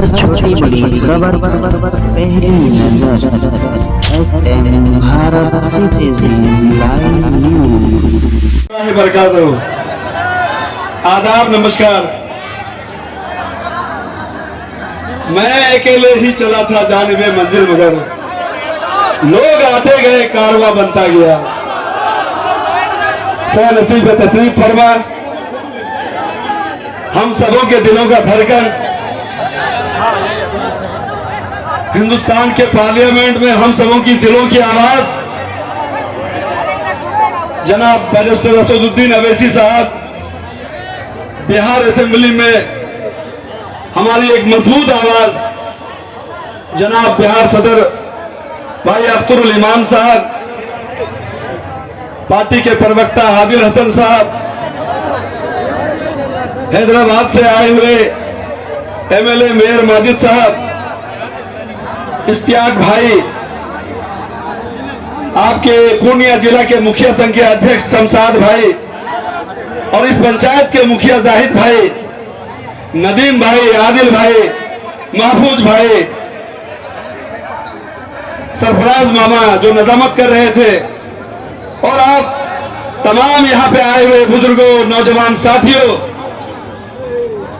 हर छोटी बड़ी खबर पहली नजर S N Bharat citizen live news. बरकातहू। आदाब, नमस्कार। मैं अकेले ही चला था जानिबे मंजिल, मगर लोग आते गए, कारवां बनता गया। सह नसीब पे तशरीफ फरमा, हम सबों के दिलों का धड़कन, हिंदुस्तान के पार्लियामेंट में हम सबों की दिलों की आवाज, जनाब बैरिस्टर असदुद्दीन अवैसी साहब बिहार असेंबली में हमारी एक मजबूत आवाज, जनाब बिहार सदर भाई अख्तरुल इमान साहब, पार्टी के प्रवक्ता आदिल हसन साहब, हैदराबाद से आए हुए एमएलए मेयर माजिद साहब, इश्तियाक भाई, आपके पूर्णिया जिला के मुखिया संघ के अध्यक्ष शमशाद भाई, और इस पंचायत के मुखिया जाहिद भाई, नदीम भाई, आदिल भाई, महफूज भाई, सरफराज मामा जो नजामत कर रहे थे, और आप तमाम यहाँ पे आए हुए बुजुर्गों, नौजवान साथियों,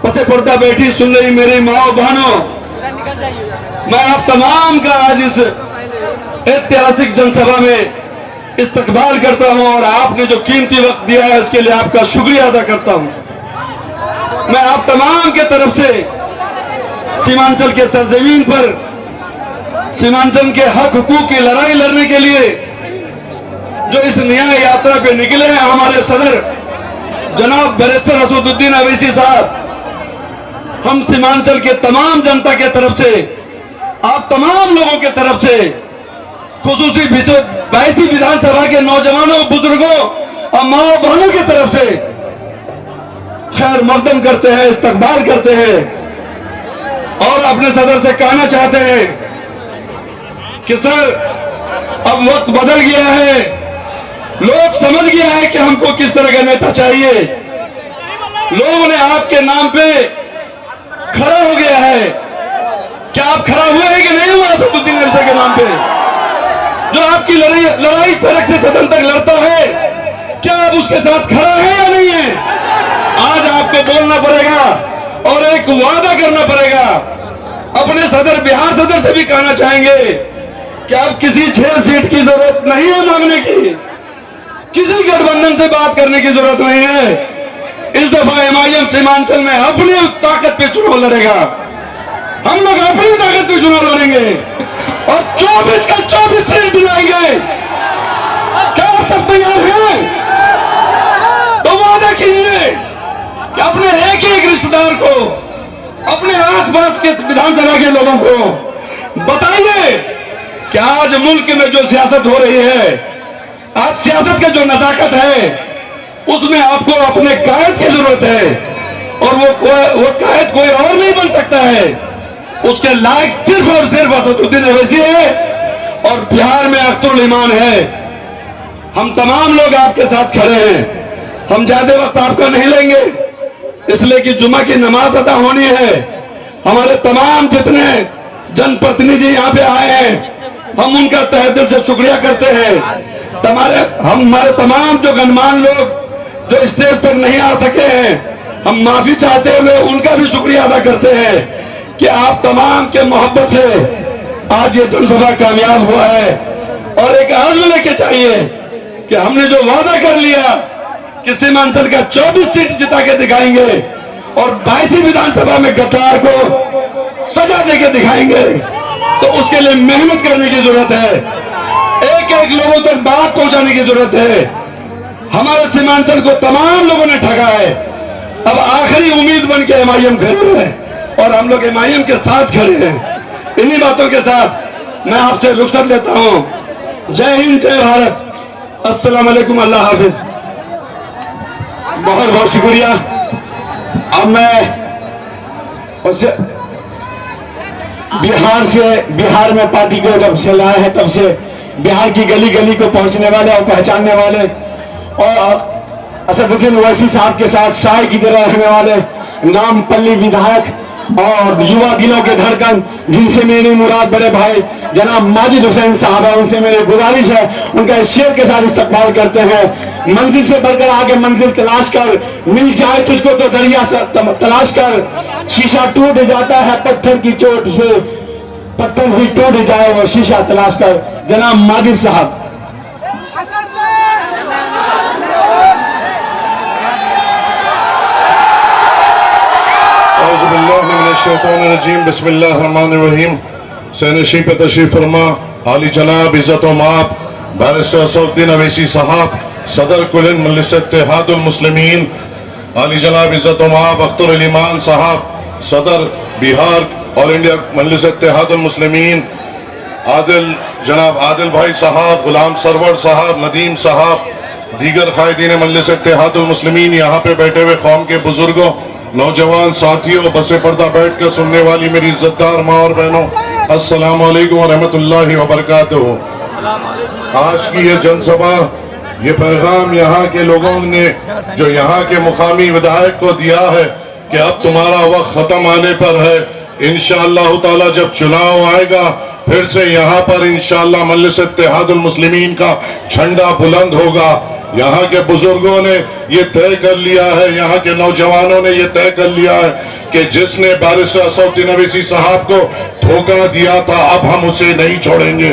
पसे पर्दा बैठी सुन रही मेरी माओ बहनों, मैं आप तमाम का आज इस ऐतिहासिक जनसभा में इस्तकबाल करता हूं, और आपने जो कीमती वक्त दिया है उसके लिए आपका शुक्रिया अदा करता हूं। मैं आप तमाम के तरफ से सीमांचल के सरजमीन पर सीमांचल के हक हुकूक की लड़ाई लड़ने के लिए जो इस न्याय यात्रा पे निकले हैं हमारे सदर जनाब बैरिस्टर असदुद्दीन अवैसी साहब, हम सीमांचल के तमाम जनता के तरफ से, आप तमाम लोगों के तरफ से, खुसूसी 22वीं विधानसभा के नौजवानों, बुजुर्गों और माँ बहनों की तरफ से खैर मकदम करते हैं, इस्तकबाल करते हैं, और अपने सदर से कहना चाहते हैं कि सर अब वक्त बदल गया है, लोग समझ गया है कि हमको किस तरह का नेता चाहिए। लोगों ने आपके नाम पे खड़ा हो गया है। क्या आप खड़ा हुए हैं कि नहीं हुआ असदुद्दीन अवैसी के नाम पे? जो आपकी लड़ाई सड़क से सदन तक लड़ता है, क्या आप उसके साथ खड़ा है या नहीं है? आज आपको बोलना पड़ेगा और एक वादा करना पड़ेगा। अपने सदर, बिहार सदर से भी कहना चाहेंगे कि अब किसी 6 सीट की जरूरत नहीं है मांगने की, किसी गठबंधन से बात करने की जरूरत नहीं है। इस दफा एमआईएम सीमांचल में अपनी ताकत पे चुनाव लड़ेगा, हम लोग अपनी ताकत पे चुनाव लड़ेंगे और 24 का 24 सीट दिलाएंगे। क्या आप सब तैयार हैं? तो वादा कीजिए कि अपने एक एक रिश्तेदार को, अपने आसपास के विधानसभा के लोगों को बताइए कि आज मुल्क में जो सियासत हो रही है, आज सियासत का जो नजाकत है, उसमें आपको अपने कायद की जरूरत है, और वो कायद कोई और नहीं बन सकता है। उसके लायक सिर्फ और सिर्फ असदुद्दीन अवैसी है, और बिहार में अख्तरुल इमान है। हम तमाम लोग आपके साथ खड़े हैं। हम ज्यादा वक्त आपका नहीं लेंगे, इसलिए कि जुमा की नमाज अदा होनी है। हमारे तमाम जितने जनप्रतिनिधि यहाँ पे आए हैं, हम उनका तहे दिल से शुक्रिया करते हैं। हमारे तमाम जो गणमान्य लोग जो स्टेज तक नहीं आ सके हैं, हम माफी चाहते हुए उनका भी शुक्रिया अदा करते हैं कि आप तमाम के मोहब्बत से आज ये जनसभा कामयाब हुआ है। और एक आज़म लेके चाहिए कि हमने जो वादा कर लिया कि सीमांचल का 24 सीट जिता के दिखाएंगे, और 22वीं विधानसभा में गद्दार को सजा दे के दिखाएंगे। तो उसके लिए मेहनत करने की जरूरत है, एक एक लोगों तक बात पहुंचाने की जरूरत है। हमारे सीमांचल को तमाम लोगों ने ठगा है, अब आखिरी उम्मीद बन के एमआईएम खड़े है, और हम लोग एमआईएम के साथ खड़े हैं। इन्हीं बातों के साथ मैं आपसे रुखसत लेता हूं। जय हिंद, जय भारत, अस्सलाम वालेकुम, अल्लाह हाफिज। बहुत बहुत शुक्रिया। अब मैं बिहार में पार्टी को जब से लाए हैं, तब से बिहार की गली गली को पहुंचने वाले और पहचानने वाले, और असदुद्दीन ओवैसी साहब के साथ शायर की तरह रहने वाले नामपल्ली विधायक और युवा दिलों के धड़कन जिनसे मेरी मुराद बड़े भाई जनाब माजिद हुसैन साहब है, उनसे मेरी गुजारिश है उनका इस शेर के साथ इस्तकबाल करते हैं। मंजिल से बढ़कर आगे मंजिल तलाश कर, मिल जाए तुझको तो दरिया से तलाश कर। शीशा टूट जाता है पत्थर की चोट से, पत्थर ही टूट जाए वो शीशा तलाश कर। जनाब माजिद साहब। बिस्मिल्लाहिर्रहमानिर्रहीम। सैनशी पे तशरीफ फरमा आली जनाब इज़्ज़त व माब बैरिस्टर असदुद्दीन अवैसी साहब, सदर कुल मजलिस इत्तेहादुल मुस्लिमीन, आली जनाब इज़्ज़त व माब अख्तर अली मान साहब, सदर बिहार ऑल इंडिया मजलिस इत्तेहादुल मुस्लिमीन, आदिल जनाब आदिल भाई साहब, गुलाम सरवर साहब, नदीम साहब, दीगर कायदीन मजलिस इत्तेहादुल मुस्लिमीन, यहाँ पे बैठे हुए कौम के बुजुर्गों, नौजवान साथियों, बसे पर्दा बैठ कर सुनने वाली मेरी इज्जतदार माँ और बहनों, अस्सलाम वालेकुम व रहमतुल्लाहि व बरकातुहू। आज की ये जनसभा, ये पैगाम यहाँ के लोगों ने जो यहाँ के मुकामी विधायक को दिया है कि अब तुम्हारा वक्त खत्म आने पर है, इंशाअल्लाह ताला जब चुनाव आएगा फिर से यहाँ पर इंशाअल्लाह मजलिस इत्तेहादुल मुस्लिमीन का झंडा बुलंद होगा। यहाँ के बुजुर्गों ने ये तय कर लिया है, यहाँ के नौजवानों ने ये तय कर लिया है कि जिसने बैरिस्टर असदुद्दीन अवैसी साहब को धोखा दिया था अब हम उसे नहीं छोड़ेंगे।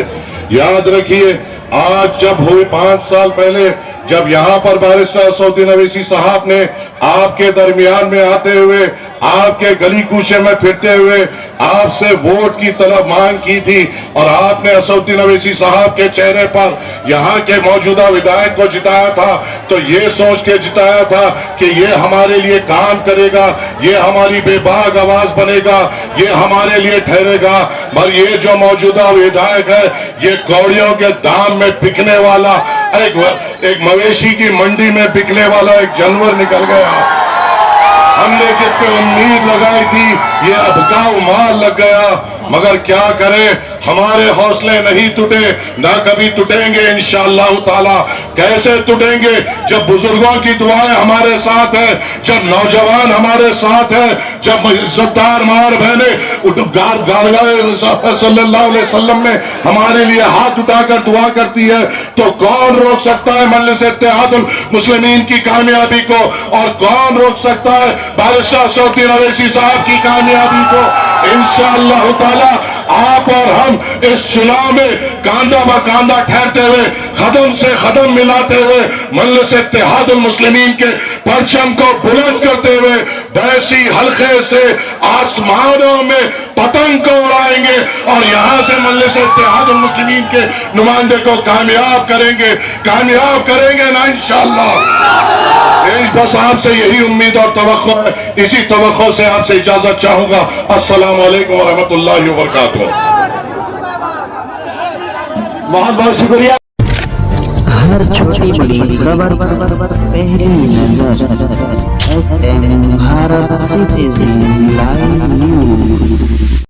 याद रखिए, आज जब हुए 5 साल पहले जब यहाँ पर बैरिस्टर असदुद्दीन अवैसी साहब ने आपके दरमियान में आते हुए, आपके गली कूचे में फिरते हुए आपसे वोट की तलब मांग की थी और आपने असदुद्दीन अवैसी साहब के चेहरे पर यहाँ के मौजूदा विधायक को जिताया था, तो ये सोच के जिताया था कि ये हमारे लिए काम करेगा, ये हमारी बेबाक आवाज बनेगा, ये हमारे लिए ठहरेगा। पर ये जो मौजूदा विधायक है ये कौड़ियों के दाम में बिकने वाला एक मवेशी की मंडी में बिकने वाला एक जानवर निकल गया। हमने जिस पे उम्मीद लगाई थी ये अबकाऊ माल लग गया। मगर क्या करें, हमारे हौसले नहीं टूटे, ना कभी टूटेंगे इंशाअल्लाह ताला। कैसे टूटेंगे? जब बुजुर्गों की दुआएं हमारे साथ है, जब नौजवान हमारे साथ है, जब इज्जतदार मार बहने सल्लल्लाहु अलैहि वसल्लम में हमारे लिए हाथ उठाकर दुआ करती है, तो कौन रोक सकता है मजलिस इत्तेहादुल मुस्लिमीन की कामयाबी को? और कौन रोक सकता है बैरिस्टर असदुद्दीन अवैसी साहब की कामयाबी को? इंशाअल्लाह ताला आप और हम इस चुनाव में कांधा ब कांधा ठहरते हुए, कदम से कदम मिलाते हुए मजलिस इत्तेहादुल मुस्लिमीन के परचम को बुलंद करते हुए बैसी हल्के से आसमानों में पतंग को उड़ाएंगे और यहाँ से मजलिस इत्तेहादुल मुस्लिमीन के नुमाइंदे को कामयाब करेंगे ना इंशाअल्लाह। बस आपसे यही उम्मीद और तवक्को है, इसी तवक्को से आपसे इजाजत चाहूंगा। अस्सलाम वालेकुम व रहमतुल्लाहि व बरकातुहू। बहुत बहुत शुक्रिया। हर छोटी बड़ी खबर पहली नजर, भारत सिटीजन लाइव न्यूज।